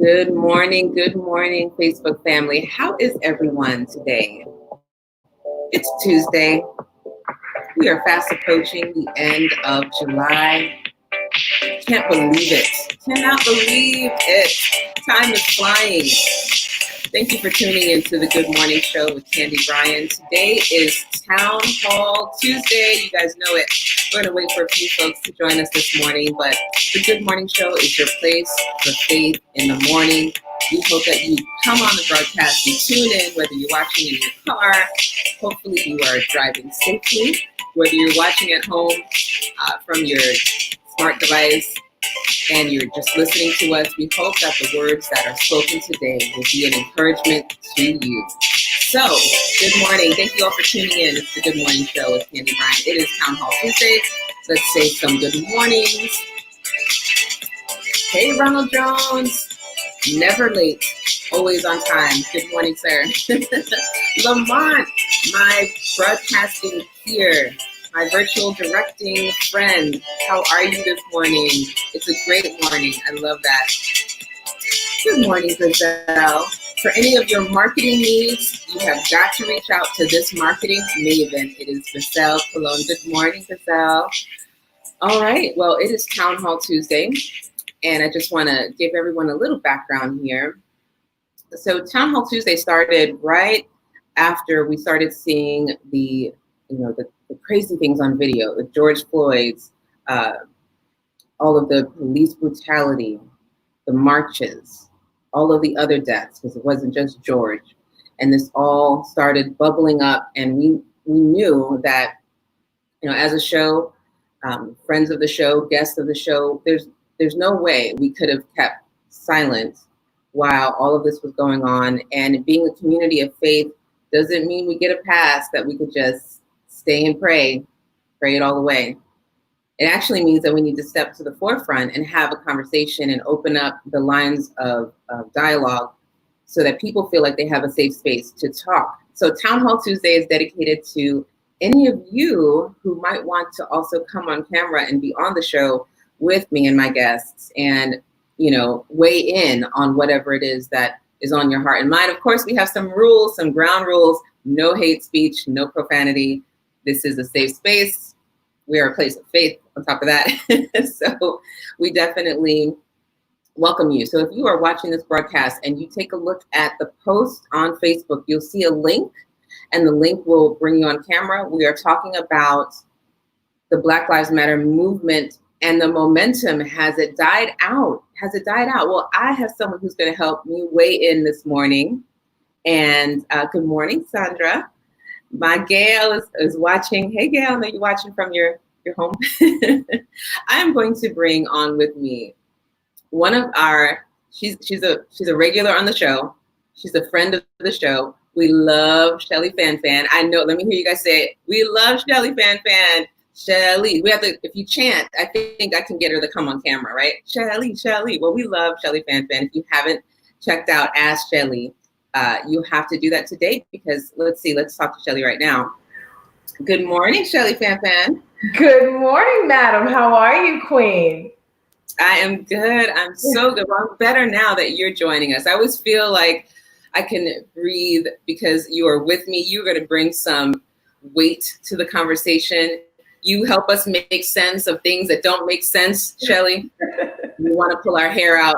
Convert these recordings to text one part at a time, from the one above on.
Good morning, Facebook family. How is everyone today? It's Tuesday. We are fast approaching the end of July. Can't believe it. Cannot believe it. Time is flying. Thank you for tuning into the Good Morning Show with Candy Bryan. Today is Town Hall Tuesday. You guys know it. We're going to wait for a few folks to join us this morning, but the Good Morning Show is your place for faith in the morning. We hope that you come on the broadcast, you tune in, whether you're watching in your car, hopefully you are driving safely, whether you're watching at home from your smart device, and you're just listening to us. We hope that the words that are spoken today will be an encouragement to you. So, good morning. Thank you all for tuning in. It's the Good Morning Show with Candy Bryan. It is Town Hall Tuesday. Let's say some good mornings. Hey, Ronald Jones. Never late. Always on time. Good morning, sir. Lamont, my broadcasting peer, my virtual directing friend. How are you this morning? It's a great morning. I love that. Good morning, Gazelle. For any of your marketing needs, you have got to reach out to this marketing maven. It is Gazelle Cologne. Good morning, Gazelle. All right. Well, it is Town Hall Tuesday, and I just want to give everyone a little background here. So Town Hall Tuesday started right after we started seeing the crazy things on video, with George Floyd's, all of the police brutality, the marches, all of the other deaths, because it wasn't just George. And this all started bubbling up, and we knew that, as a show, friends of the show, guests of the show, there's no way we could have kept silent while all of this was going on. And being a community of faith doesn't mean we get a pass that we could just stay and pray it all the way. It actually means that we need to step to the forefront and have a conversation and open up the lines of dialogue so that people feel like they have a safe space to talk. So Town Hall Tuesday is dedicated to any of you who might want to also come on camera and be on the show with me and my guests and, weigh in on whatever it is that is on your heart and mind. Of course, we have some rules, some ground rules: no hate speech, no profanity. This is a safe space. We are a place of faith on top of that. So we definitely welcome you. So if you are watching this broadcast and you take a look at the post on Facebook, you'll see a link, and the link will bring you on camera. We are talking about the Black Lives Matter movement and the momentum. Has it died out? Well, I have someone who's going to help me weigh in this morning. And good morning, Sandra. My Gail is watching. Hey, Gail, I know you're watching from your home. I'm going to bring on with me one of our, she's a regular on the show. She's a friend of the show. We love Shelly Fan Fan. I know, let me hear you guys say it. We love Shelly Fan Fan. Shelly, we have to, if you chant, I think I can get her to come on camera, right? Shelly. Well, we love Shelly Fan Fan. If you haven't checked out Ask Shelly, you have to do that today, because let's talk to Shelly right now. Good morning, Shelly Fan Fan. Good morning, madam. How are you, Queen? I am good. I'm so good. Well, I'm better now that you're joining us. I always feel like I can breathe because you are with me. You're going to bring some weight to the conversation. You help us make sense of things that don't make sense, Shelly. We want to pull our hair out.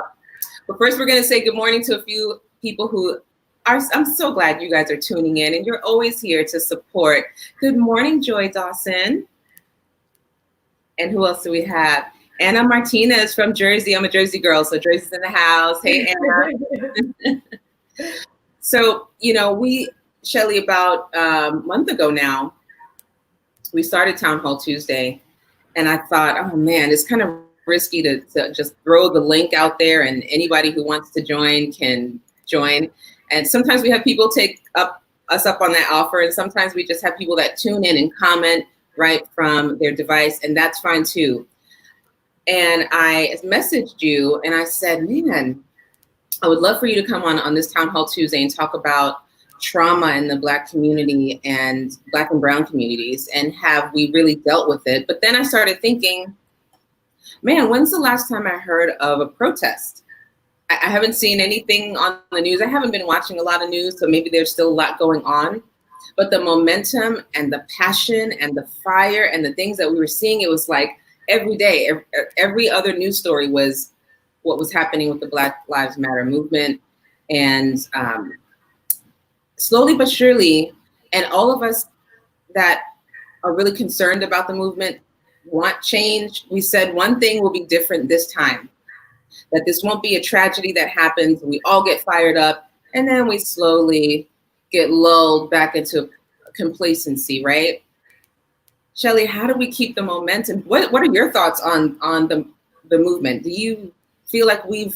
But first, we're going to say good morning to a few people who I'm so glad you guys are tuning in, and you're always here to support. Good morning, Joy Dawson. And who else do we have? Anna Martinez from Jersey. I'm a Jersey girl, so Jersey's in the house. Hey, Anna. So, Shelly, about a month ago now, we started Town Hall Tuesday, and I thought, oh man, it's kind of risky to just throw the link out there and anybody who wants to join can join. And sometimes we have people take us up on that offer, and sometimes we just have people that tune in and comment right from their device, and that's fine too. And I messaged you and I said, man, I would love for you to come on this Town Hall Tuesday and talk about trauma in the Black community and Black and Brown communities, and have we really dealt with it? But then I started thinking, man, when's the last time I heard of a protest? I haven't seen anything on the news. I haven't been watching a lot of news, so maybe there's still a lot going on. But the momentum and the passion and the fire and the things that we were seeing, it was like every day, every other news story was what was happening with the Black Lives Matter movement. And slowly but surely, and all of us that are really concerned about the movement want change. We said one thing will be different this time, that this won't be a tragedy that happens, we all get fired up, and then we slowly get lulled back into complacency, right? Shelly, how do we keep the momentum? What are your thoughts on the movement? Do you feel like we've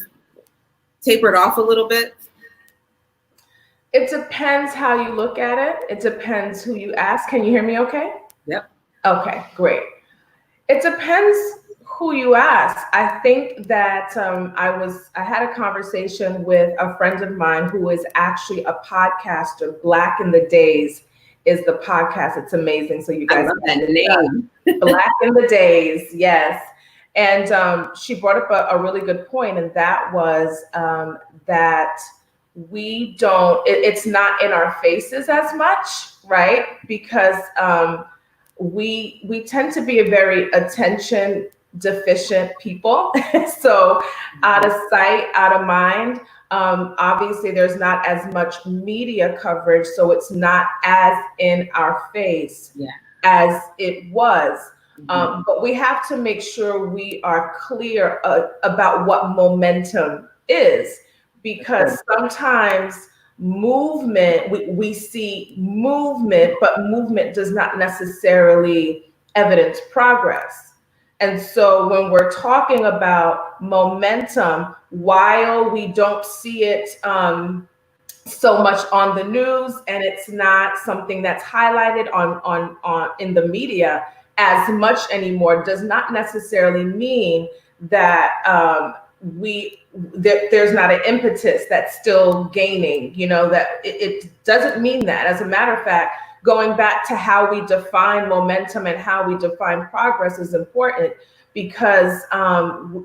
tapered off a little bit? It depends how you look at it. It depends who you ask. Can you hear me okay? Yep. Okay, great. It depends who you ask. I think that I had a conversation with a friend of mine who is actually a podcaster. Black in the Days is the podcast. It's amazing. So you guys, I love that name. Black in the Days, yes. And she brought up a really good point, and that was that we don't. It's not in our faces as much, right? Because we tend to be a very attention deficient people. So out of sight, out of mind. Obviously there's not as much media coverage, so it's not as in our face as it was. But we have to make sure we are clear about what momentum is, because sometimes movement, we see movement, but movement does not necessarily evidence progress. And so when we're talking about momentum, while we don't see it so much on the news, and it's not something that's highlighted on in the media as much anymore, does not necessarily mean that there's not an impetus that's still gaining. You know, that it doesn't mean that. As a matter of fact, going back to how we define momentum and how we define progress is important, because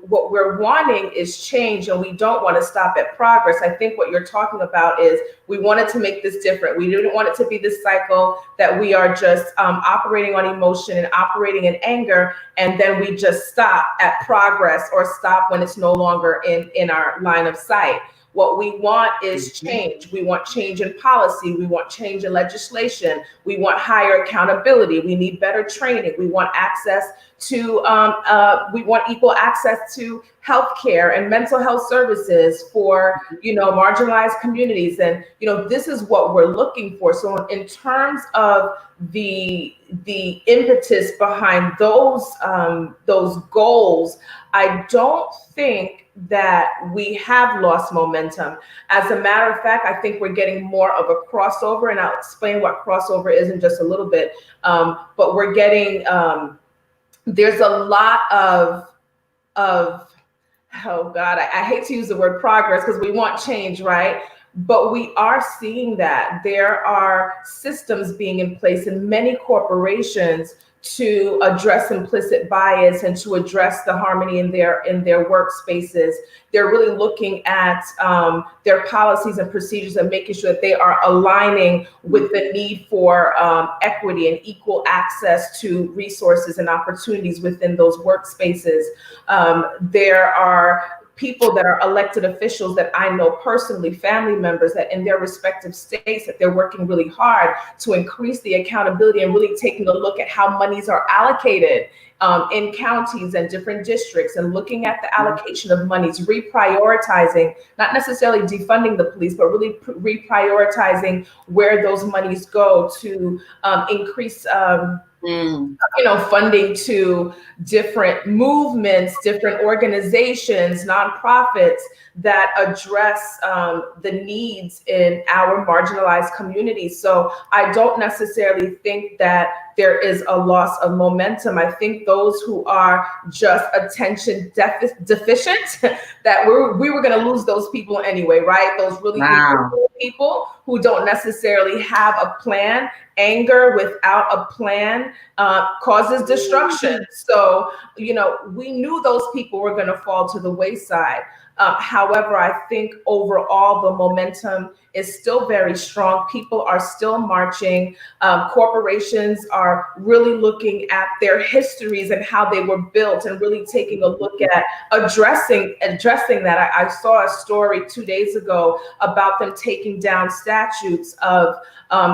what we're wanting is change, and we don't want to stop at progress. I think what you're talking about is we wanted to make this different. We didn't want it to be this cycle that we are just operating on emotion and operating in anger, and then we just stop at progress or stop when it's no longer in our line of sight. What we want is change. We want change in policy. We want change in legislation. We want higher accountability. We need better training. We want access to, we want equal access to healthcare and mental health services for, marginalized communities. And, this is what we're looking for. So in terms of the impetus behind those goals, I don't think that we have lost momentum. As a matter of fact, I think we're getting more of a crossover, and I'll explain what crossover is in just a little bit. But we're getting, there's a lot of oh God, I hate to use the word progress because we want change, right? But we are seeing that there are systems being in place in many corporations to address implicit bias and to address the harmony in their workspaces. They're really looking at their policies and procedures and making sure that they are aligning with the need for equity and equal access to resources and opportunities within those workspaces. There are people that are elected officials that I know personally, family members, that in their respective states that they're working really hard to increase the accountability and really taking a look at how monies are allocated in counties and different districts, and looking at the allocation of monies, reprioritizing, not necessarily defunding the police, but really reprioritizing where those monies go to increase funding to different movements, different organizations, nonprofits that address the needs in our marginalized communities. So I don't necessarily think that there is a loss of momentum. I think those who are just attention deficient, that we were going to lose those people anyway, right? Those really people who don't necessarily have a plan. Anger without a plan causes destruction. So, we knew those people were going to fall to the wayside. However, I think overall the momentum is still very strong. People are still marching. Corporations are really looking at their histories and how they were built, and really taking a look at addressing that. I saw a story 2 days ago about them taking down statues of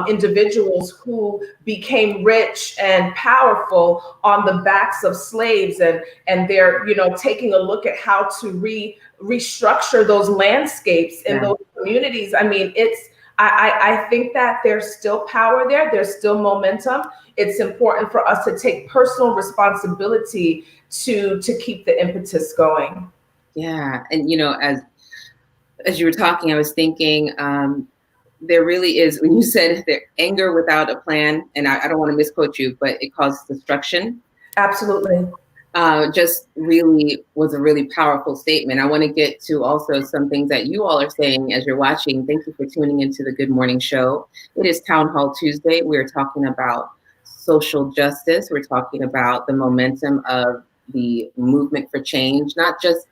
individuals who became rich and powerful on the backs of slaves, and they're taking a look at how to restructure those landscapes in those communities. I mean, I think that there's still power there. There's still momentum. It's important for us to take personal responsibility to keep the impetus going. Yeah, and as you were talking, I was thinking there really is, when you said there, anger without a plan, and I don't want to misquote you, but it causes destruction. Absolutely. Just really was a really powerful statement. I want to get to also some things that you all are saying as you're watching. Thank you for tuning into the Good Morning Show. It is Town Hall Tuesday. We're talking about social justice. We're talking about the momentum of the movement for change, not just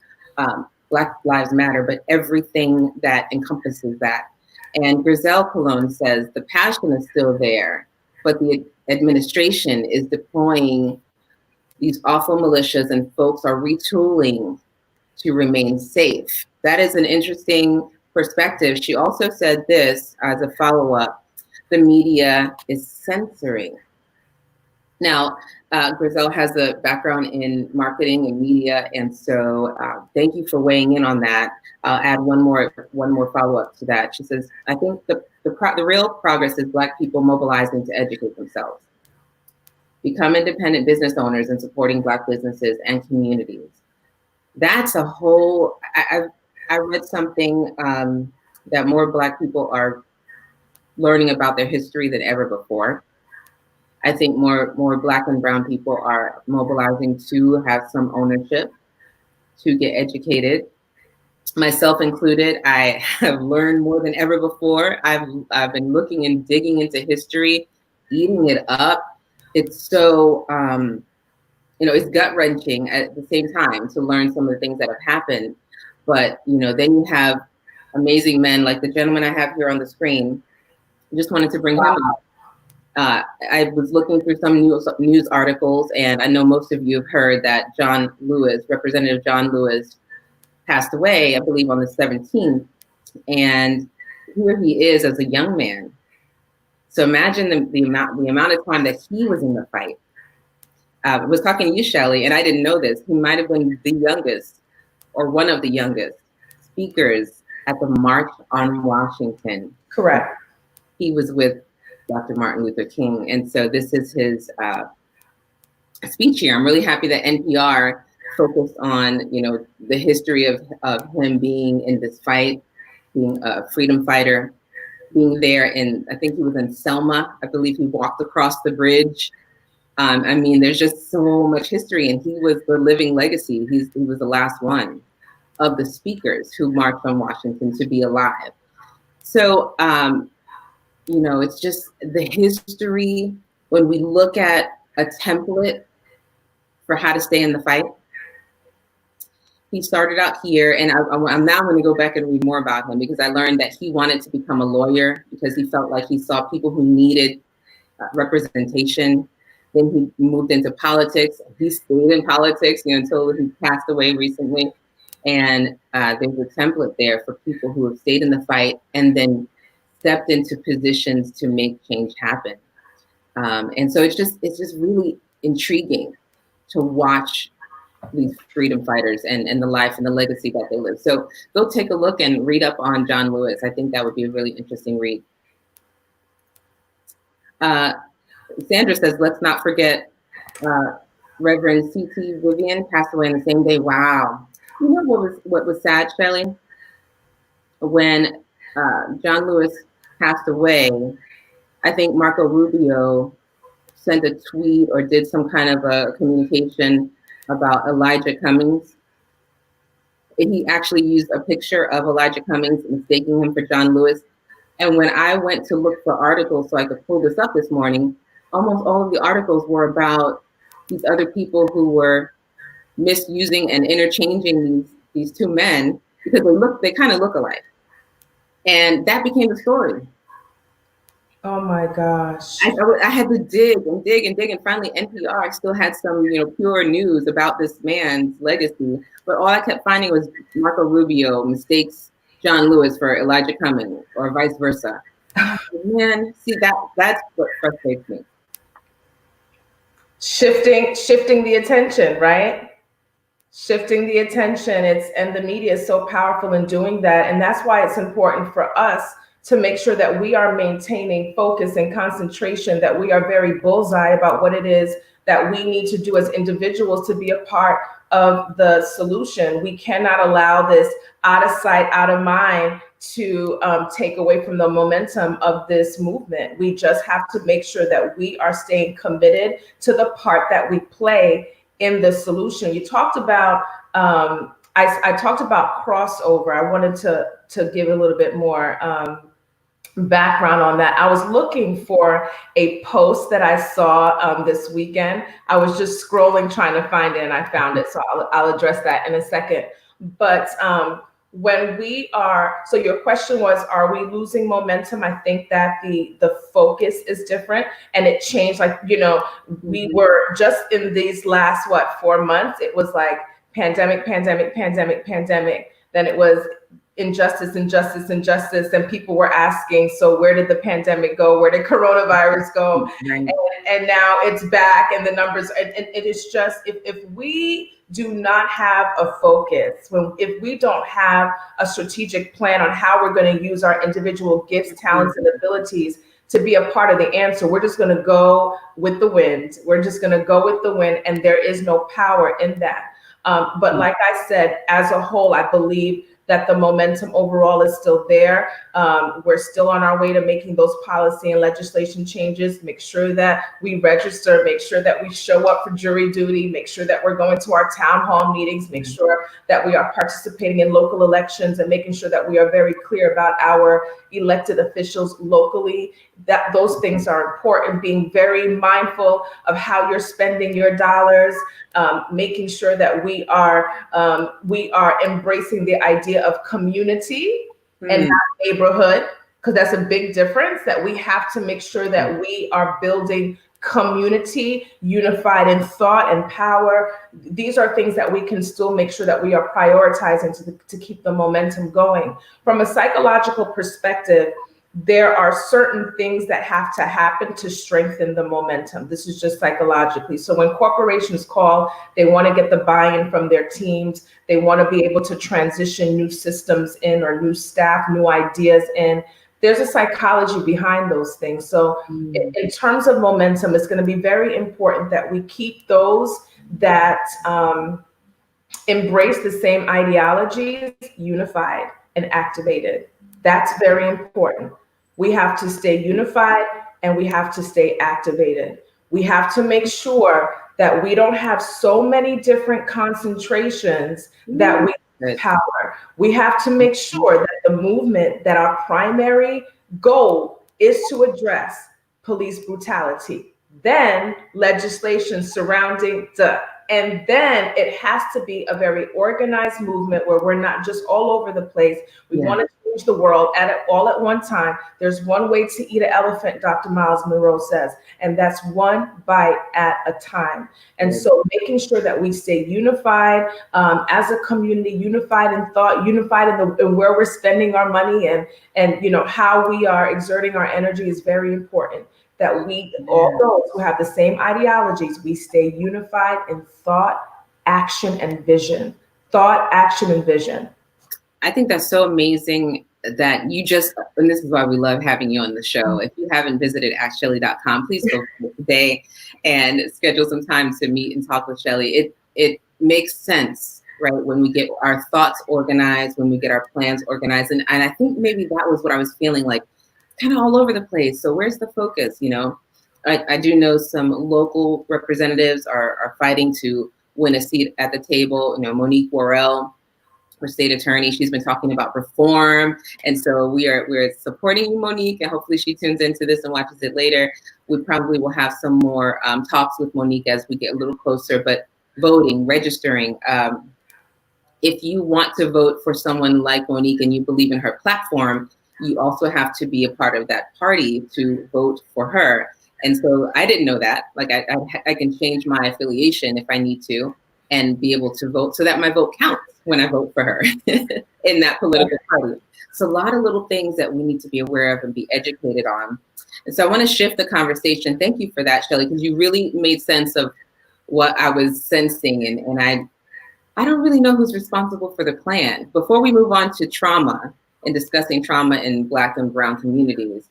Black Lives Matter, but everything that encompasses that. And Grizel Cologne says the passion is still there, but the administration is deploying these awful militias, and folks are retooling to remain safe. That is an interesting perspective. She also said this as a follow-up: the media is censoring. Now, Grizel has a background in marketing and media, and so thank you for weighing in on that. I'll add one more follow-up to that. She says, I think the real progress is Black people mobilizing to educate themselves, become independent business owners, and supporting Black businesses and communities. That's a whole, I read something that more Black people are learning about their history than ever before. I think more Black and brown people are mobilizing to have some ownership, to get educated. Myself included, I have learned more than ever before. I've been looking and digging into history, eating it up. It's so, it's gut-wrenching at the same time to learn some of the things that have happened. But, then you have amazing men like the gentleman I have here on the screen. I just wanted to bring him up. I was looking through some news articles, and I know most of you have heard that Representative John Lewis, passed away, I believe, on the 17th. And here he is as a young man. So imagine the amount of time that he was in the fight. I was talking to you, Shelley, and I didn't know this. He might have been the youngest, or one of the youngest, speakers at the March on Washington. Correct. He was with Dr. Martin Luther King. And so this is his speech here. I'm really happy that NPR focused on, the history of him being in this fight, being a freedom fighter, being there I think he was in Selma. I believe he walked across the bridge. There's just so much history, and he was the living legacy. He was the last one of the speakers who marched on Washington to be alive. So, it's just the history. When we look at a template for how to stay in the fight, he started out here, and I'm now going to go back and read more about him, because I learned that he wanted to become a lawyer because he felt like he saw people who needed representation. Then he moved into politics. He stayed in politics until he passed away recently. And there's a template there for people who have stayed in the fight and then stepped into positions to make change happen. And so it's just really intriguing to watch these freedom fighters and the life and the legacy that they live. So go take a look and read up on John Lewis. I think that would be a really interesting read. Sandra says, let's not forget Reverend C.T. Vivian passed away on the same day. Wow. You know what was sad, Shelley? When John Lewis passed away, I think Marco Rubio sent a tweet or did some kind of a communication about Elijah Cummings. He actually used a picture of Elijah Cummings, mistaking him for John Lewis. And when I went to look for articles so I could pull this up this morning, almost all of the articles were about these other people who were misusing and interchanging these two men because they kind of look alike. And that became the story. Oh my gosh. I had to dig and dig and dig, and finally NPR still had some, pure news about this man's legacy. But all I kept finding was Marco Rubio mistakes John Lewis for Elijah Cummings, or vice versa. Man, see, that's what frustrates me. Shifting the attention, right? Shifting the attention. And the media is so powerful in doing that. And that's why it's important for us to make sure that we are maintaining focus and concentration, that we are very bullseye about what it is that we need to do as individuals to be a part of the solution. We cannot allow this out of sight, out of mind to take away from the momentum of this movement. We just have to make sure that we are staying committed to the part that we play in the solution. You talked about, I talked about crossover. I wanted to give a little bit more background on that. I was looking for a post that I saw this weekend. I was just scrolling, trying to find it, and I found it. So I'll address that in a second. But when we are, so your question was, are we losing momentum? I think that the focus is different, and it changed. Like, we were just in these last, 4 months, it was like pandemic. Then it was injustice. And people were asking, so where did the pandemic go? Where did coronavirus go? Right. And now it's back, and the numbers, and it is just, if we do not have a focus, if we don't have a strategic plan on how we're going to use our individual gifts, talents, and abilities to be a part of the answer, we're just going to go with the wind. And there is no power in that. But like I said, as a whole, I believe that the momentum overall is still there. We're still on our way to making those policy and legislation changes. Make sure that we register, make sure that we show up for jury duty, make sure that we're going to our town hall meetings, make sure that we are participating in local elections, and making sure that we are very clear about our elected officials locally. That those things are important, being very mindful of how you're spending your dollars, making sure that we are embracing the idea of community and not neighborhood, because that's a big difference. That we have to make sure that we are building community, unified in thought and power. These are things that we can still make sure that we are prioritizing to keep the momentum going. From a psychological perspective, there are certain things that have to happen to strengthen the momentum. This is just psychologically. So when corporations call, they want to get the buy-in from their teams. They want to be able to transition new systems in, or new staff, new ideas in. There's a psychology behind those things. So in terms of momentum, it's going to be very important that we keep those that embrace the same ideologies unified and activated. That's very important. We have to stay unified, and we have to stay activated. We have to make sure that we don't have so many different concentrations that we lose power. We have to make sure that the movement, that our primary goal is to address police brutality, then legislation surrounding and then it has to be a very organized movement where we're not just all over the place. We want to change the world all at one time. There's one way to eat an elephant, Dr. Miles Monroe says, and that's one bite at a time. And so making sure that we stay unified as a community, unified in thought, unified in where we're spending our money, and how we are exerting our energy is very important. That we, all those who have the same ideologies, we stay unified in thought, action, and vision. Thought, action, and vision. I think that's so amazing that and this is why we love having you on the show. If you haven't visited AskShelly.com, please go today and schedule some time to meet and talk with Shelly. It makes sense, right? When we get our thoughts organized, when we get our plans organized. And I think maybe that was what I was feeling like, kind of all over the place. So where's the focus? I do know some local representatives are fighting to win a seat at the table. Monique Worrell, our state attorney, she's been talking about reform. And so we're supporting you, Monique, and hopefully she tunes into this and watches it later. We probably will have some more talks with Monique as we get a little closer, but voting, registering, if you want to vote for someone like Monique and you believe in her platform, you also have to be a part of that party to vote for her. And so I didn't know that. Like I can change my affiliation if I need to and be able to vote so that my vote counts when I vote for her in that political party. So a lot of little things that we need to be aware of and be educated on. And so I want to shift the conversation. Thank you for that, Shelly, because you really made sense of what I was sensing. And I don't really know who's responsible for the plan. Before we move on to trauma and discussing trauma in Black and Brown communities,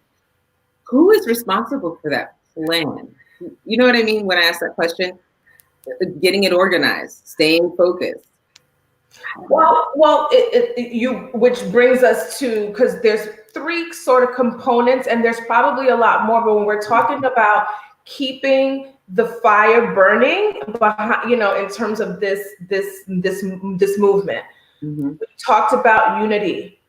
who is responsible for that plan? You know what I mean when I ask that question? Getting it organized, staying focused. Well, which brings us to, because there's 3 sort of components, and there's probably a lot more, but when we're talking about keeping the fire burning behind, in terms of this movement, we talked about unity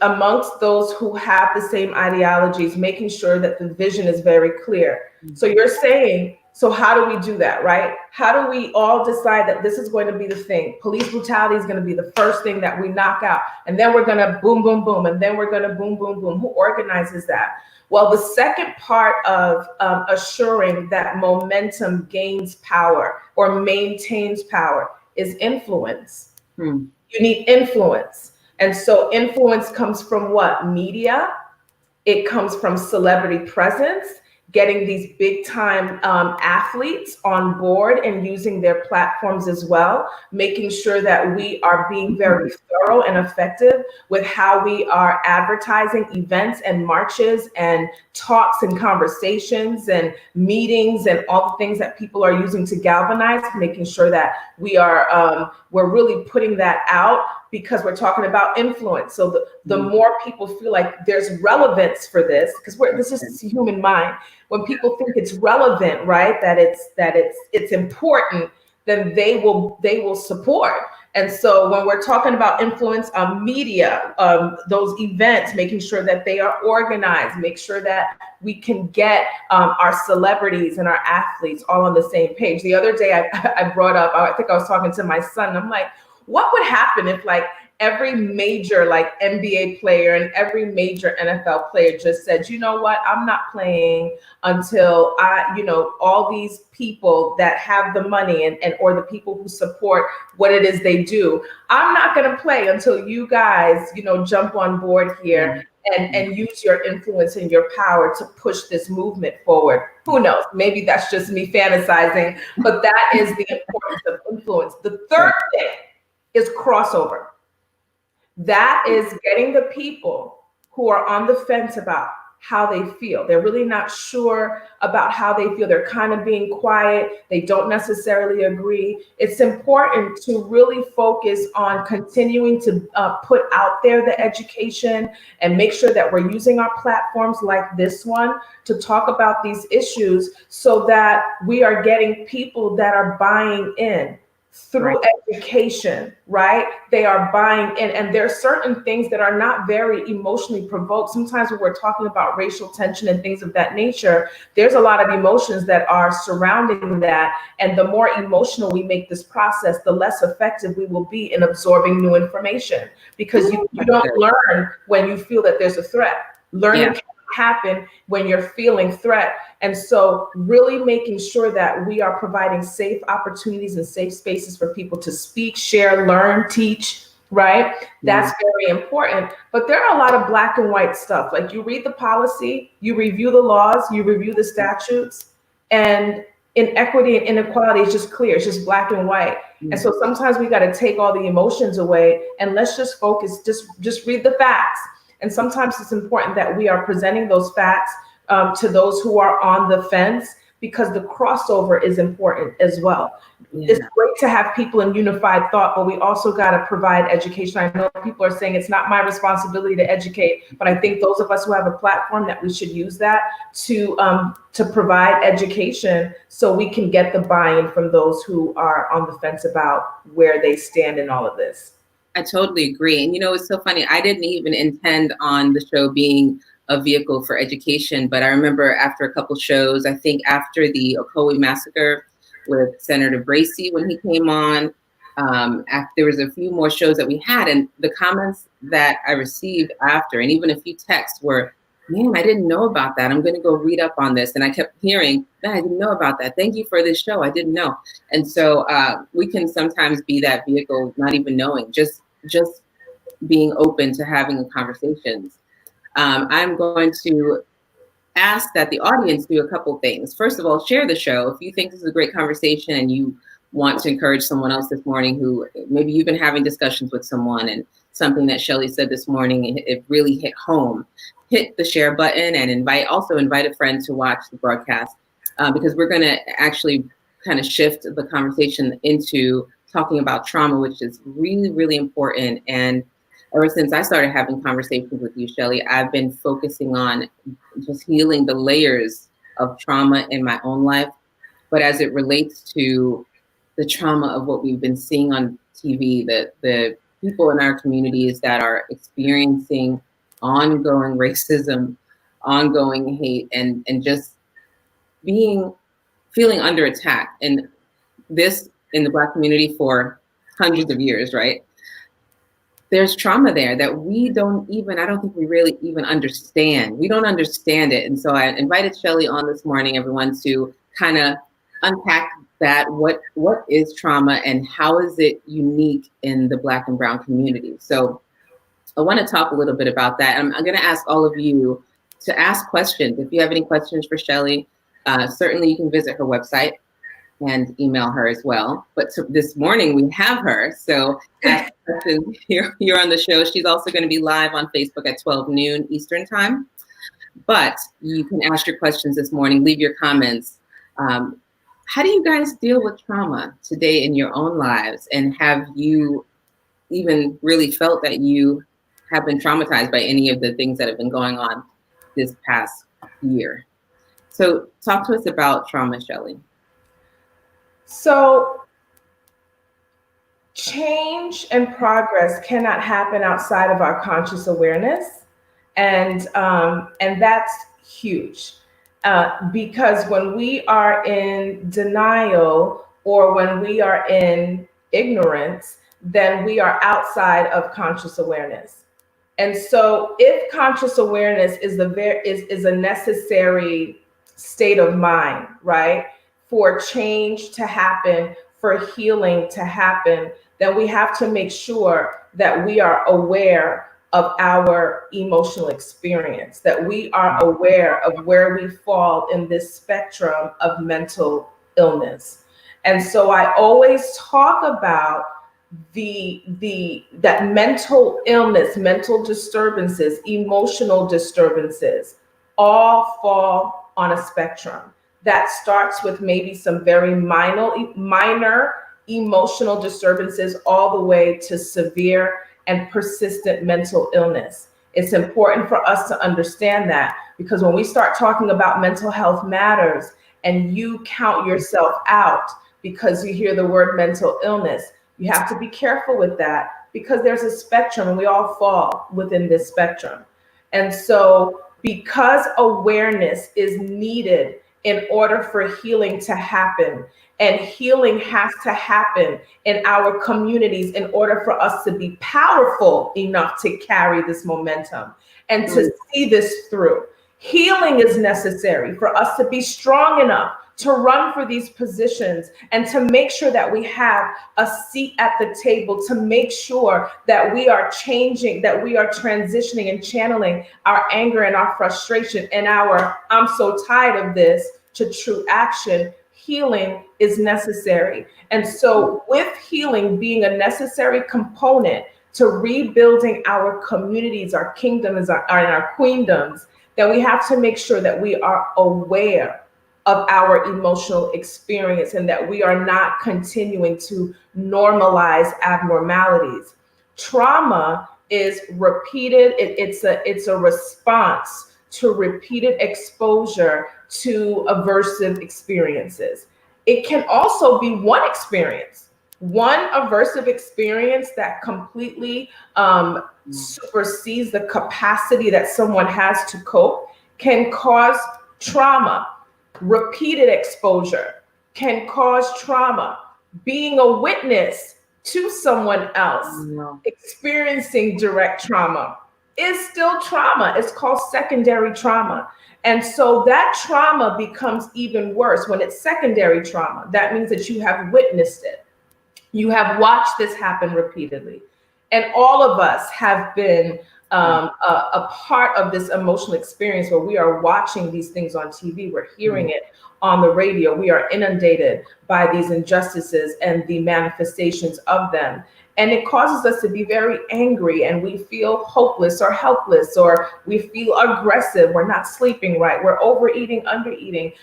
amongst those who have the same ideologies, making sure that the vision is very clear. So you're saying, so how do we do that, right? How do we all decide that this is going to be the thing? Police brutality is going to be the first thing that we knock out. And then we're going to boom, boom, boom. And then we're going to boom, boom, boom. Who organizes that? Well, the second part of assuring that momentum gains power or maintains power is influence. You need influence. And so influence comes from what? Media. It comes from celebrity presence, getting these big time athletes on board and using their platforms as well, making sure that we are being very thorough and effective with how we are advertising events and marches and talks and conversations and meetings and all the things that people are using to galvanize, making sure that we are, we're really putting that out, because we're talking about influence. So the more people feel like there's relevance for this, because this is the human mind. When people think it's relevant, right, that it's important, then they will support. And so when we're talking about influence on media, those events, making sure that they are organized, make sure that we can get our celebrities and our athletes all on the same page. The other day I brought up, I think I was talking to my son, and I'm like, what would happen if every major NBA player and every major NFL player just said, you know what, I'm not playing until all these people that have the money and or the people who support what it is they do, I'm not going to play until you guys, jump on board here and use your influence and your power to push this movement forward. Who knows? Maybe that's just me fantasizing, but that is the importance of influence. The third thing is crossover. That is getting the people who are on the fence about how they feel. They're really not sure about how they feel. They're kind of being quiet. They don't necessarily agree. It's important to really focus on continuing to put out there the education and make sure that we're using our platforms like this one to talk about these issues so that we are getting people that are buying in through education, right? They are buying in, and there are certain things that are not very emotionally provoked. Sometimes when we're talking about racial tension and things of that nature, there's a lot of emotions that are surrounding that. And the more emotional we make this process, the less effective we will be in absorbing new information, because you don't learn when you feel that there's a threat. Learning can happen when you're feeling threat. And so really making sure that we are providing safe opportunities and safe spaces for people to speak, share, learn, teach, right? That's very important. But there are a lot of black and white stuff. Like, you read the policy, you review the laws, you review the statutes, and inequity and inequality is just clear. It's just black and white. And so sometimes we got to take all the emotions away and let's just focus, just read the facts. And sometimes it's important that we are presenting those facts to those who are on the fence, because the crossover is important as well. It's great to have people in unified thought, but we also got to provide education. I know people are saying it's not my responsibility to educate, but I think those of us who have a platform, that we should use that to provide education so we can get the buy-in from those who are on the fence about where they stand in all of this. I totally agree. And it's so funny. I didn't even intend on the show being a vehicle for education, but I remember after a couple shows, I think after the Ocoee massacre with Senator Bracey, when he came on, There was a few more shows that we had, and the comments that I received after, and even a few texts were, man, I didn't know about that. I'm going to go read up on this. And I kept hearing, man, I didn't know about that. Thank you for this show. I didn't know. And so we can sometimes be that vehicle, not even knowing, just being open to having conversations. I'm going to ask that the audience do a couple things. First of all, share the show. If you think this is a great conversation and you want to encourage someone else this morning who maybe you've been having discussions with someone and something that Shelly said this morning, it really hit home, hit the share button and invite a friend to watch the broadcast because we're going to actually kind of shift the conversation into talking about trauma, which is really, really important. And ever since I started having conversations with you, Shelly, I've been focusing on just healing the layers of trauma in my own life. But as it relates to the trauma of what we've been seeing on TV, the people in our communities that are experiencing ongoing racism, ongoing hate, and just feeling under attack. And this in the Black community for hundreds of years, right? There's trauma there that I don't think we really even understand. We don't understand it. And so I invited Shelly on this morning, everyone, to kind of unpack that. What is trauma and how is it unique in the Black and Brown community? So I want to talk a little bit about that. I'm going to ask all of you to ask questions. If you have any questions for Shelly, certainly you can visit her website and email her as well. But this morning we have her. So ask questions here on the show. She's also going to be live on Facebook at 12 noon Eastern time. But you can ask your questions this morning, leave your comments. How do you guys deal with trauma today in your own lives? And have you even really felt that you have been traumatized by any of the things that have been going on this past year? So talk to us about trauma, Shelly. So change and progress cannot happen outside of our conscious awareness. And that's huge. Because when we are in denial or when we are in ignorance, then we are outside of conscious awareness. And so if conscious awareness is a necessary state of mind, right, for change to happen, for healing to happen, then we have to make sure that we are aware of our emotional experience, that we are aware of where we fall in this spectrum of mental illness. And so I always talk about that mental illness, mental disturbances, emotional disturbances, all fall on a spectrum that starts with maybe some very minor emotional disturbances all the way to severe and persistent mental illness. It's important for us to understand that, because when we start talking about mental health matters and you count yourself out because you hear the word mental illness, you have to be careful with that, because there's a spectrum and we all fall within this spectrum. And so because awareness is needed in order for healing to happen, and healing has to happen in our communities in order for us to be powerful enough to carry this momentum and to see this through. Healing is necessary for us to be strong enough to run for these positions and to make sure that we have a seat at the table, to make sure that we are changing, that we are transitioning and channeling our anger and our frustration and our "I'm so tired of this" to true action. Healing is necessary. And so with healing being a necessary component to rebuilding our communities, our kingdoms, and our queendoms, then we have to make sure that we are aware of our emotional experience and that we are not continuing to normalize abnormalities. Trauma is repeated. It's a response to repeated exposure to aversive experiences. It can also be one experience, one aversive experience that completely supersedes the capacity that someone has to cope, can cause trauma. Repeated exposure can cause trauma. Being a witness to someone else No. experiencing direct trauma is still trauma. It's called secondary trauma. And so that trauma becomes even worse when it's secondary trauma. That means that you have witnessed it. You have watched this happen repeatedly. And all of us have been a part of this emotional experience where we are watching these things on TV, we're hearing it on the radio, we are inundated by these injustices and the manifestations of them. And it causes us to be very angry, and we feel hopeless or helpless, or we feel aggressive. We're not sleeping right. We're overeating, undereating.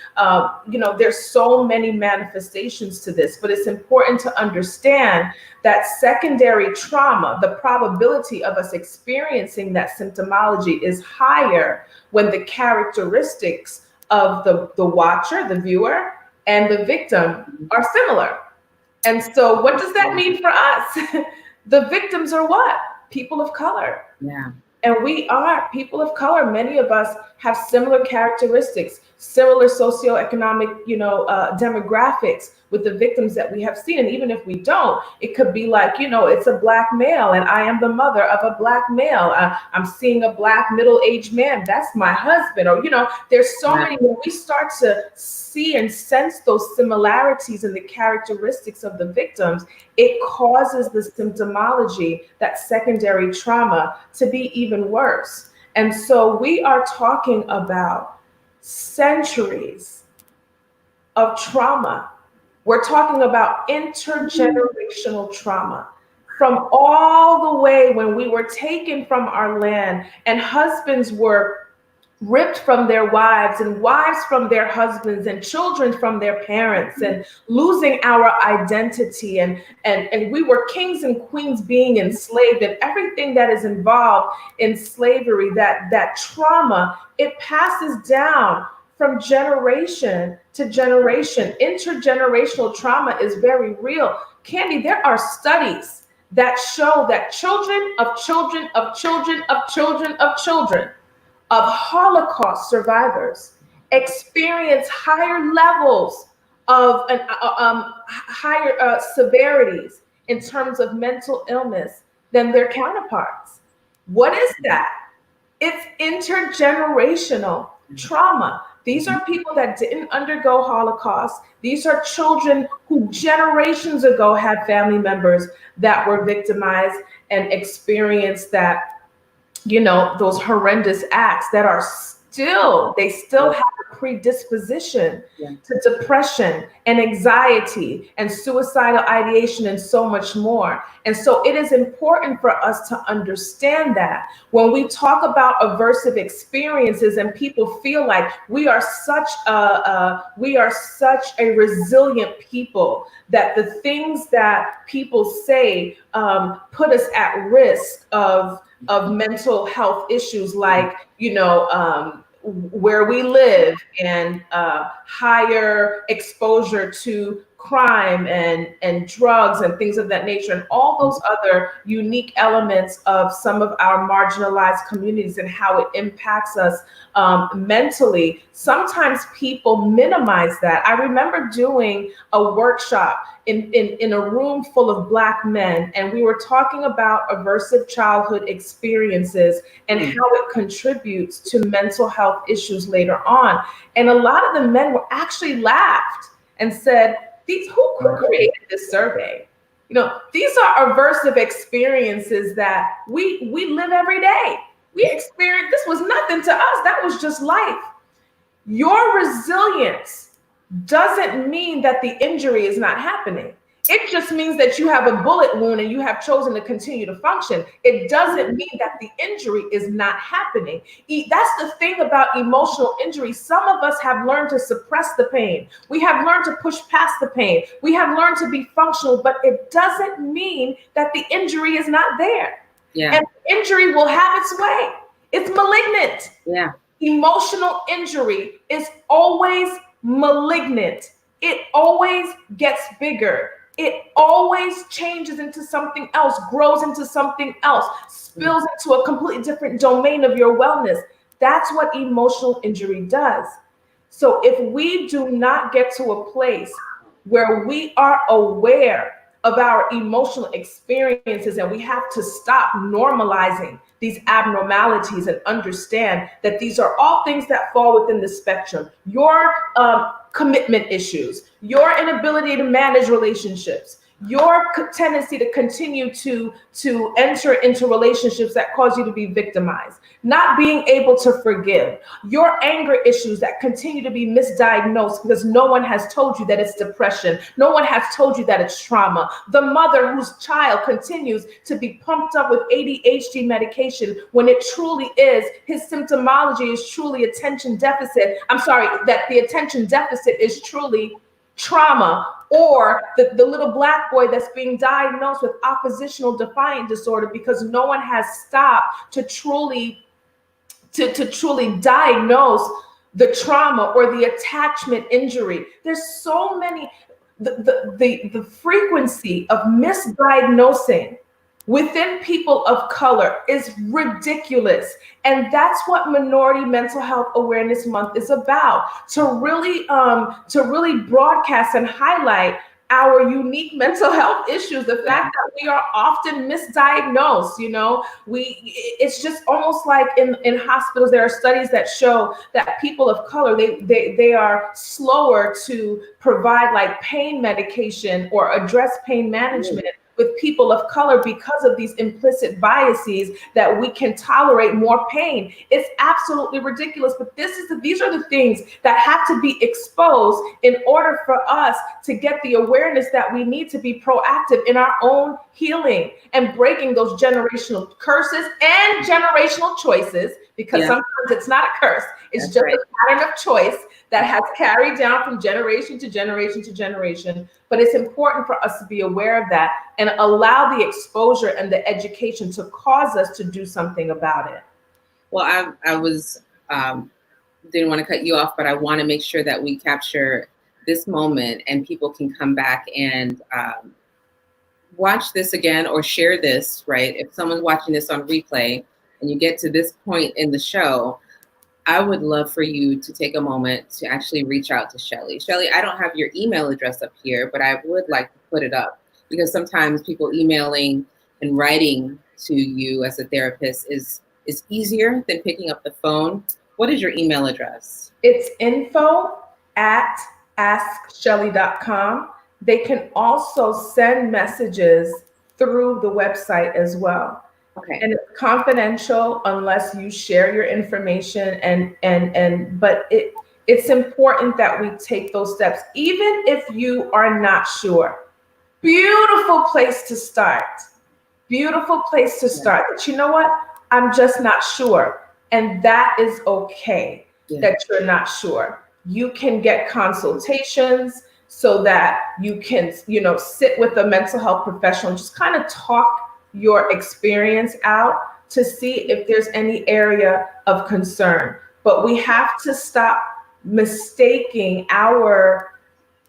There's so many manifestations to this, but it's important to understand that secondary trauma, the probability of us experiencing that symptomology is higher when the characteristics of the watcher, the viewer, and the victim are similar. And so what does that mean for us? The victims are what? People of color. Yeah. And we are people of color. Many of us have similar characteristics, similar socioeconomic, demographics with the victims that we have seen. And even if we don't, it could be like, it's a Black male and I am the mother of a Black male. I'm seeing a Black middle-aged man. That's my husband. Or, there's so many. When we start to see and sense those similarities in the characteristics of the victims, it causes the symptomology, that secondary trauma, to be even worse. And so we are talking about centuries of trauma. We're talking about intergenerational trauma from all the way when we were taken from our land and husbands were ripped from their wives and wives from their husbands and children from their parents, and losing our identity, and we were kings and queens being enslaved, and everything that is involved in slavery, that trauma, it passes down from generation to generation. Intergenerational trauma is very real. Candy, there are studies that show that children of children of children of children of children of Holocaust survivors experience higher levels of higher severities in terms of mental illness than their counterparts. What is that? It's intergenerational trauma. These are people that didn't undergo Holocaust. These are children who generations ago had family members that were victimized and experienced that, those horrendous acts that are they still have a predisposition to depression and anxiety and suicidal ideation and so much more. And so it is important for us to understand that when we talk about aversive experiences and people feel like we are such a resilient people, that the things that people say put us at risk of mental health issues, like, where we live, and higher exposure to crime and drugs and things of that nature, and all those other unique elements of some of our marginalized communities and how it impacts us mentally. Sometimes people minimize that. I remember doing a workshop in a room full of Black men, and we were talking about aversive childhood experiences and how it contributes to mental health issues later on. And a lot of the men were actually laughed and said, who created this survey? These are aversive experiences that we live every day. We experience, this was nothing to us. That was just life. Your resilience doesn't mean that the injury is not happening. It just means that you have a bullet wound and you have chosen to continue to function. It doesn't mean that the injury is not happening. That's the thing about emotional injury. Some of us have learned to suppress the pain. We have learned to push past the pain. We have learned to be functional, but it doesn't mean that the injury is not there. Yeah. And injury will have its way. It's malignant. Yeah. Emotional injury is always malignant. It always gets bigger. It always changes into something else, grows into something else, spills into a completely different domain of your wellness. That's what emotional injury does. So if we do not get to a place where we are aware of our emotional experiences, and we have to stop normalizing these abnormalities and understand that these are all things that fall within the spectrum. Your commitment issues, your inability to manage relationships, your tendency to continue to enter into relationships that cause you to be victimized, not being able to forgive, your anger issues that continue to be misdiagnosed because no one has told you that it's depression, no one has told you that it's trauma, the mother whose child continues to be pumped up with ADHD medication when it truly is, his symptomology is truly attention deficit. I'm sorry, that the attention deficit is truly trauma, or the little black boy that's being diagnosed with oppositional defiant disorder because no one has stopped to truly diagnose the trauma or the attachment injury. There's so many, the frequency of misdiagnosing within people of color is ridiculous. And that's what Minority Mental Health Awareness Month is about, to really broadcast and highlight our unique mental health issues, the fact that we are often misdiagnosed. It's just almost like in hospitals, there are studies that show that people of color, they are slower to provide like pain medication or address pain management with people of color because of these implicit biases that we can tolerate more pain. It's absolutely ridiculous, but these are the things that have to be exposed in order for us to get the awareness that we need to be proactive in our own healing and breaking those generational curses and generational choices, because sometimes it's not a curse, it's just a pattern of choice that has carried down from generation to generation to generation. But it's important for us to be aware of that and allow the exposure and the education to cause us to do something about it. Well, I was didn't want to cut you off, but I want to make sure that we capture this moment and people can come back and watch this again or share this, right? If someone's watching this on replay and you get to this point in the show, I would love for you to take a moment to actually reach out to Shelly. Shelly, I don't have your email address up here, but I would like to put it up because sometimes people emailing and writing to you as a therapist is easier than picking up the phone. What is your email address? It's info@askshelly.com. They can also send messages through the website as well. Okay. And it's confidential unless you share your information but it's important that we take those steps, even if you are not sure. Beautiful place to start. Beautiful place to start. But you know what? I'm just not sure. And that is okay that you're not sure. You can get consultations so that you can, sit with a mental health professional and just kind of talk your experience out to see if there's any area of concern. But we have to stop mistaking our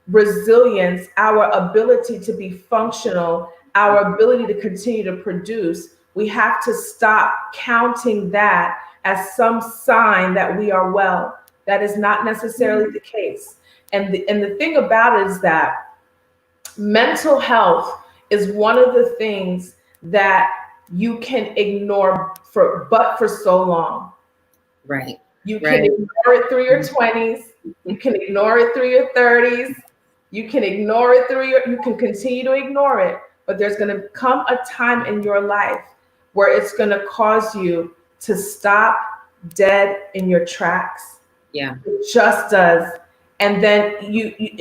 resilience, our ability to be functional, our ability to continue to produce. We have to stop counting that as some sign that we are well. That is not necessarily the case. And the thing about it is that mental health is one of the things that you can ignore for so long. Right. You can ignore it through your 20s. You can ignore it through your 30s. You can ignore it you can continue to ignore it, but there's going to come a time in your life where it's going to cause you to stop dead in your tracks. Yeah. It just does. And then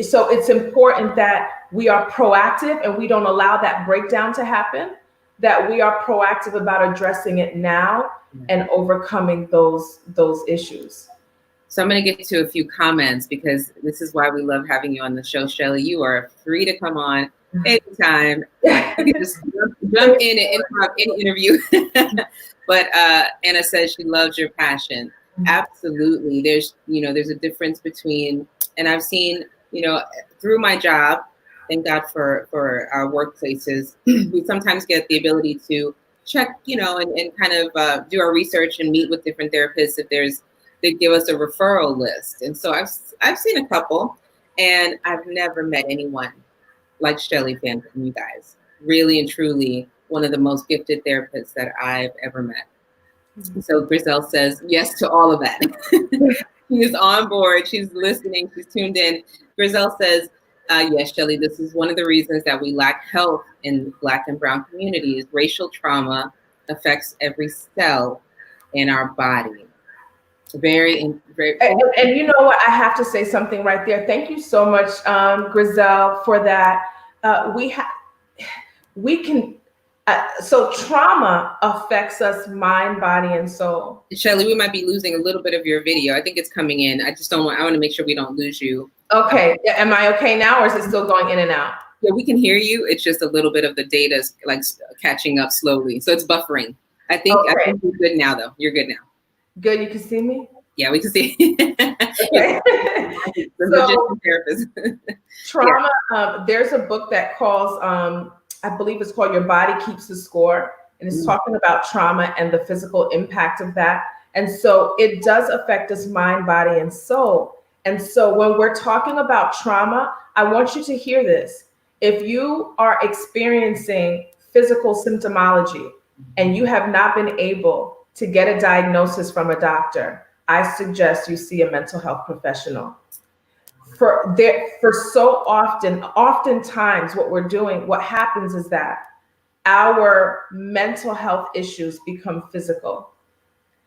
so it's important that we are proactive and we don't allow that breakdown to happen, that we are proactive about addressing it now and overcoming those issues. So I'm going to get to a few comments because this is why we love having you on the show, Shelly. You are free to come on anytime. You can just jump in and interrupt any interview. But Anna says she loves your passion. Absolutely. There's a difference between, and I've seen, through my job, thank God for our workplaces, we sometimes get the ability to check, and kind of do our research and meet with different therapists if they give us a referral list. And so I've seen a couple, and I've never met anyone like Shelly fan from you guys. Really and truly one of the most gifted therapists that I've ever met. So Griselle says yes to all of that. She is on board. She's listening. She's tuned in. Griselle says, yes, Shelly, this is one of the reasons that we lack health in Black and Brown communities. Racial trauma affects every cell in our body. Very. And you know what? I have to say something right there. Thank you so much, Griselle, for that. So trauma affects us mind, body, and soul. Shelly, we might be losing a little bit of your video. I think it's coming in. I want to make sure we don't lose you. Okay. Am I okay now, or is it still going in and out? Yeah, we can hear you. It's just a little bit of the data's like catching up slowly. So it's buffering. I think you're good now, though. You're good now. Good. You can see me? Yeah, we can see. Okay. So, trauma, there's a book that calls, I believe it's called Your Body Keeps the Score. And it's talking about trauma and the physical impact of that. And so it does affect us mind, body, and soul. And so when we're talking about trauma, I want you to hear this. If you are experiencing physical symptomology and you have not been able to get a diagnosis from a doctor, I suggest you see a mental health professional. For so oftentimes what happens is that our mental health issues become physical.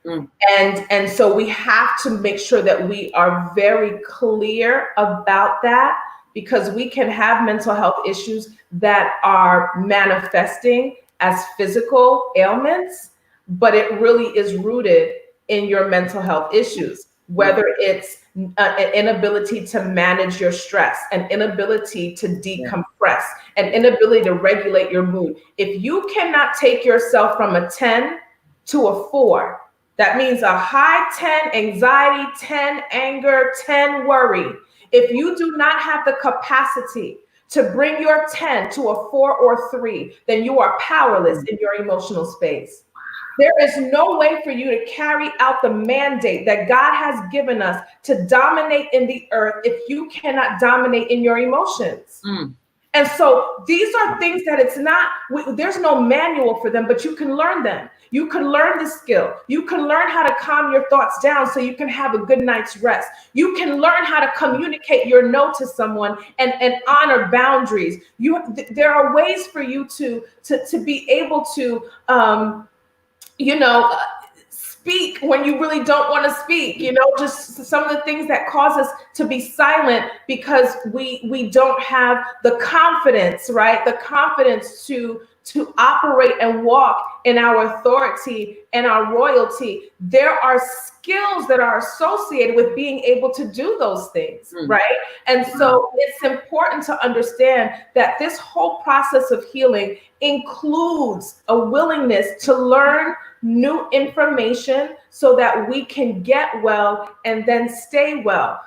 And so we have to make sure that we are very clear about that, because we can have mental health issues that are manifesting as physical ailments, but it really is rooted in your mental health issues, whether it's an inability to manage your stress, an inability to decompress, an inability to regulate your mood. If you cannot take yourself from a 10 to a 4, that means a high 10 anxiety, 10 anger, 10 worry. If you do not have the capacity to bring your 10 to a 4 or 3, then you are powerless in your emotional space. There is no way for you to carry out the mandate that God has given us to dominate in the earth if you cannot dominate in your emotions. And so these are things that there's no manual for them, but you can learn them. You can learn the skill. You can learn how to calm your thoughts down so you can have a good night's rest. You can learn how to communicate your no to someone and honor boundaries. There are ways for you to be able to, speak when you really don't want to speak, just some of the things that cause us to be silent because we don't have the confidence, right? The confidence to operate and walk in our authority and our royalty. There are skills that are associated with being able to do those things, right? And so it's important to understand that this whole process of healing includes a willingness to learn new information so that we can get well and then stay well.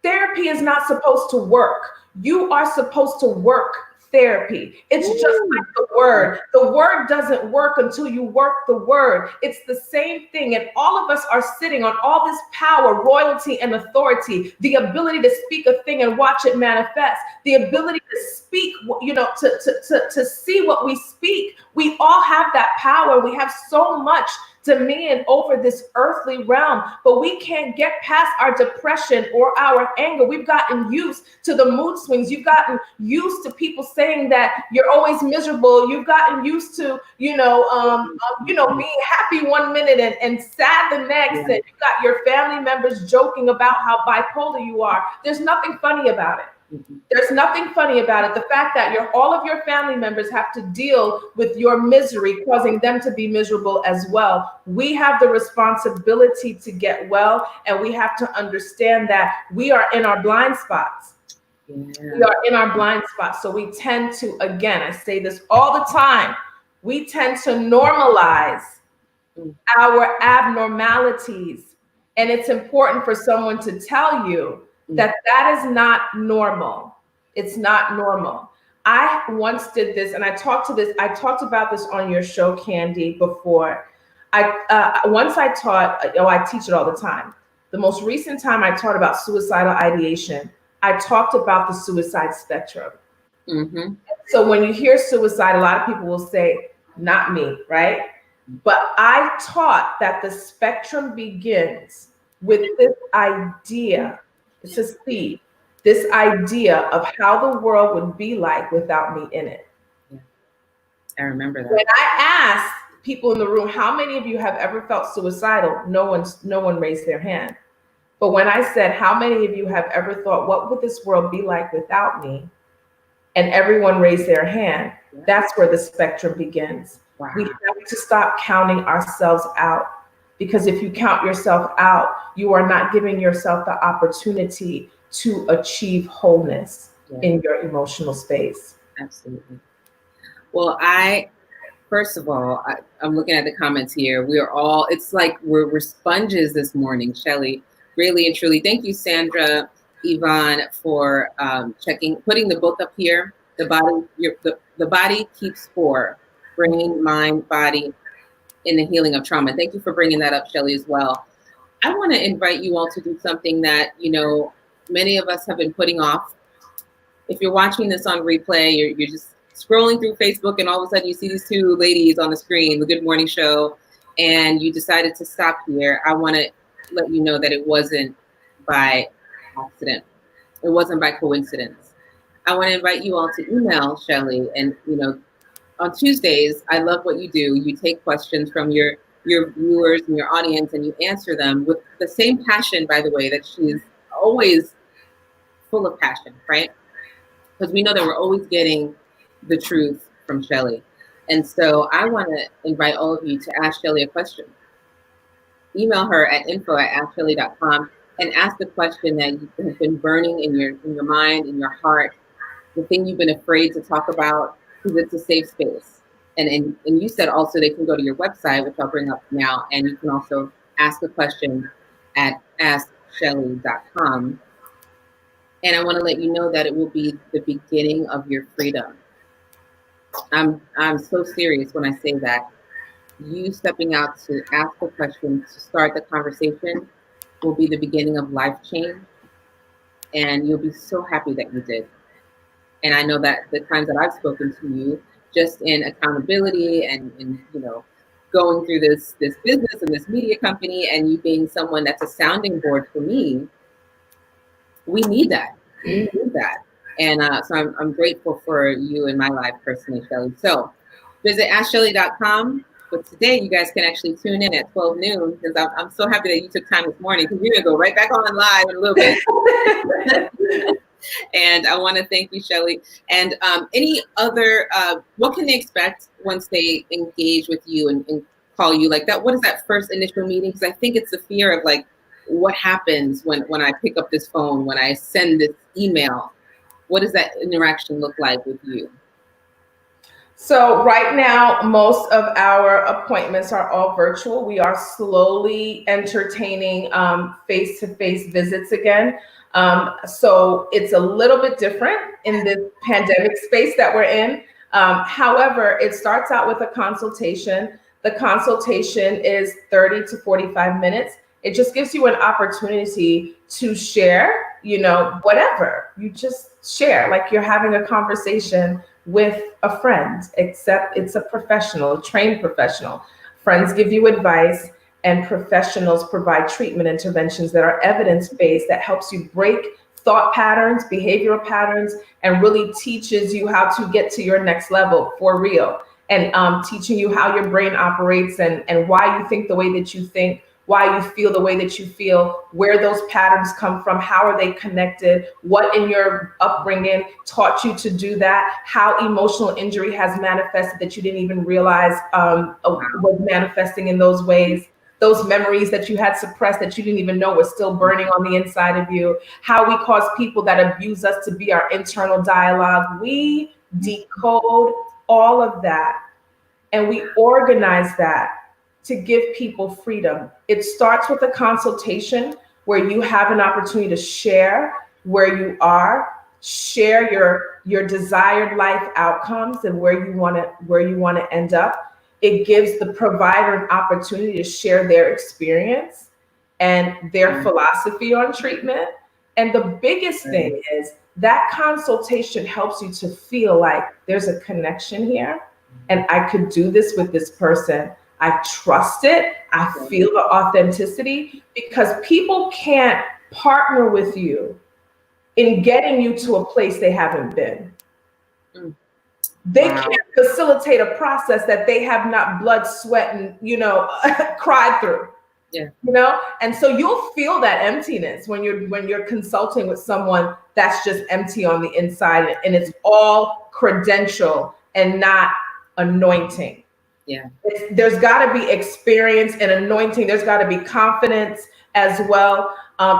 Therapy is not supposed to work. You are supposed to work therapy. It's just like the word. The word doesn't work until you work the word. It's the same thing. And all of us are sitting on all this power, royalty, and authority, the ability to speak a thing and watch it manifest, the ability to speak, to see what we speak. We all have that power. We have so much dominion over this earthly realm, but we can't get past our depression or our anger. We've gotten used to the mood swings. You've gotten used to people saying that you're always miserable. You've gotten used to, being happy one minute and sad the next. And you've got your family members joking about how bipolar you are. There's nothing funny about it. There's nothing funny about it. The fact that all of your family members have to deal with your misery, causing them to be miserable as well. We have the responsibility to get well, and we have to understand that we are in our blind spots. We are in our blind spots. So we tend to, again, I say this all the time, we tend to normalize our abnormalities. And it's important for someone to tell you that is not normal. It's not normal. I once did this, and I talked about this on your show, Candy, before. I teach it all the time. The most recent time I taught about suicidal ideation, I talked about the suicide spectrum. Mm-hmm. So when you hear suicide, a lot of people will say, not me, right? But I taught that the spectrum begins with this idea, it's a seed, this idea of how the world would be like without me in it. Yeah. I remember that. When I asked people in the room, how many of you have ever felt suicidal? No one raised their hand. But when I said, how many of you have ever thought, what would this world be like without me? And everyone raised their hand. Yeah. That's where the spectrum begins. Wow. We have to stop counting ourselves out, because if you count yourself out, you are not giving yourself the opportunity to achieve wholeness in your emotional space. Absolutely. Well, first of all, I'm looking at the comments here. It's like we're sponges this morning, Shelly. Really and truly. Thank you, Sandra, Yvonne, for putting the book up here. The Body Keeps Score, Brain, Mind, Body in the Healing of Trauma. Thank you for bringing that up, Shelly, as well. I want to invite you all to do something that, many of us have been putting off. If you're watching this on replay, you're just scrolling through Facebook and all of a sudden you see these two ladies on the screen, the Good Morning Show, and you decided to stop here. I want to let you know that it wasn't by accident. It wasn't by coincidence. I want to invite you all to email Shelly, and on Tuesdays, I love what you do. You take questions from your viewers and your audience and you answer them with the same passion, by the way, that she's always full of passion, right? Because we know that we're always getting the truth from Shelly. And so I want to invite all of you to ask Shelly a question. Email her at info@askshelly.com and ask the question that has been burning in your mind, in your heart, the thing you've been afraid to talk about, because it's a safe space. And you said also they can go to your website, which I'll bring up now, and you can also ask a question at askshelly.com. And I want to let you know that it will be the beginning of your freedom. I'm so serious when I say that. You stepping out to ask a question, to start the conversation, will be the beginning of life change. And you'll be so happy that you did. And I know that the times that I've spoken to you, just in accountability and going through this business and this media company, and you being someone that's a sounding board for me, we need that. We need that. And so I'm grateful for you in my life personally, Shelly. So visit askshelly.com. But today you guys can actually tune in at 12 noon, because I'm so happy that you took time this morning, because we're going to go right back on live in a little bit. And I want to thank you, Shelly. And any other, what can they expect once they engage with you and call you like that? What is that first initial meeting? Because I think it's the fear of like, what happens when I pick up this phone, when I send this email? What does that interaction look like with you? So right now, most of our appointments are all virtual. We are slowly entertaining face-to-face visits again. So it's a little bit different in this pandemic space that we're in. However, it starts out with a consultation. The consultation is 30 to 45 minutes. It just gives you an opportunity to share, whatever. You just share like you're having a conversation with a friend, except it's a professional, a trained professional. Friends give you advice, and professionals provide treatment interventions that are evidence-based, that helps you break thought patterns, behavioral patterns, and really teaches you how to get to your next level for real. And teaching you how your brain operates and why you think the way that you think, why you feel the way that you feel, where those patterns come from, how are they connected, what in your upbringing taught you to do that, how emotional injury has manifested that you didn't even realize was manifesting in those ways, those memories that you had suppressed that you didn't even know were still burning on the inside of you, how we cause people that abuse us to be our internal dialogue. We decode all of that and we organize that to give people freedom. It starts with a consultation where you have an opportunity to share where you are, share your desired life outcomes and where you want to end up. It gives the provider an opportunity to share their experience and their philosophy on treatment. And the biggest thing is that consultation helps you to feel like there's a connection here and I could do this with this person. I trust it. I feel the authenticity, because people can't partner with you in getting you to a place they haven't been. They can't facilitate a process that they have not blood, sweat, and, cried through. Yeah. And so you'll feel that emptiness when you're consulting with someone that's just empty on the inside, and it's all credential and not anointing. Yeah. There's got to be experience and anointing. There's got to be confidence as well.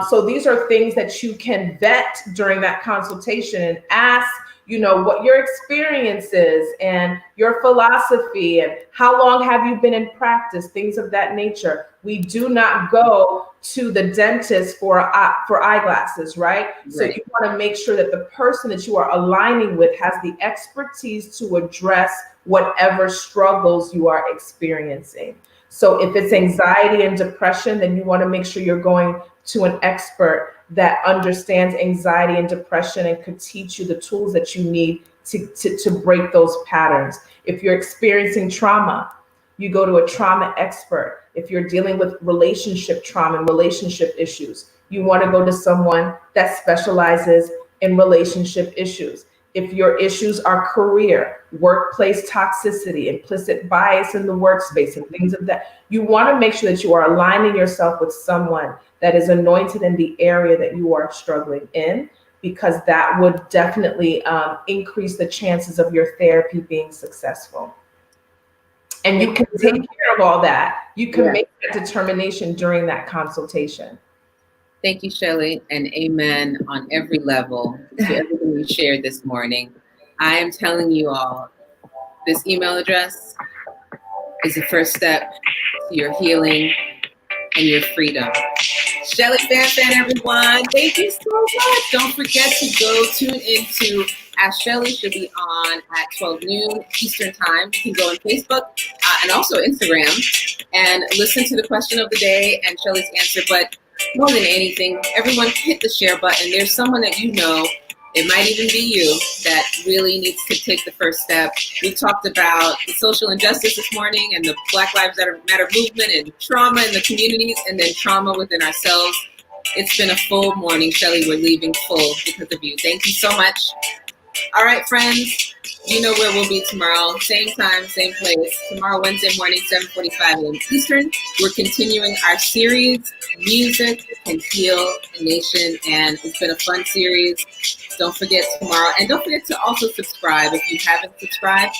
So these are things that you can vet during that consultation and ask, what your experience is and your philosophy and how long have you been in practice, things of that nature. We do not go to the dentist for eyeglasses, right? So you want to make sure that the person that you are aligning with has the expertise to address whatever struggles you are experiencing. So if it's anxiety and depression, then you want to make sure you're going to an expert that understands anxiety and depression and could teach you the tools that you need to break those patterns. If you're experiencing trauma, you go to a trauma expert. If you're dealing with relationship trauma and relationship issues, you want to go to someone that specializes in relationship issues. If your issues are career, workplace toxicity, implicit bias in the workspace, and things of that, you want to make sure that you are aligning yourself with someone that is anointed in the area that you are struggling in, because that would definitely increase the chances of your therapy being successful. And you can take care of all that. You can make that determination during that consultation. Thank you, Shelly, and amen on every level to everything you shared this morning. I am telling you all, this email address is the first step to your healing and your freedom. Shelly Fan, everyone, thank you so much. Don't forget to go tune into Ask Shelly. Should be on at 12 noon Eastern time. You can go on Facebook and also Instagram and listen to the question of the day and Shelly's answer. But more than anything, everyone hit the share button. There's someone that it might even be you, that really needs to take the first step. We talked about the social injustice this morning and the Black Lives Matter movement and trauma in the communities, and then trauma within ourselves. It's been a full morning, Shelly. We're leaving full because of you. Thank you so much. All right, friends. You know where we'll be tomorrow. Same time, same place. Tomorrow, Wednesday morning, 7:45 a.m. Eastern. We're continuing our series, Music Can Heal a Nation. And it's been a fun series. Don't forget tomorrow. And don't forget to also subscribe. If you haven't subscribed,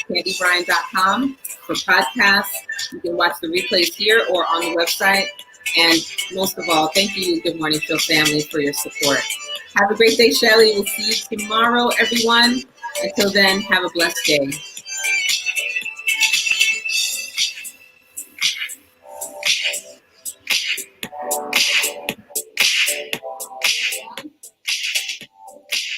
CandyBryan.com for podcasts. You can watch the replays here or on the website. And most of all, thank you, Good Morning Show family, for your support. Have a great day, Shelly. We'll see you tomorrow, everyone. Until then, have a blessed day.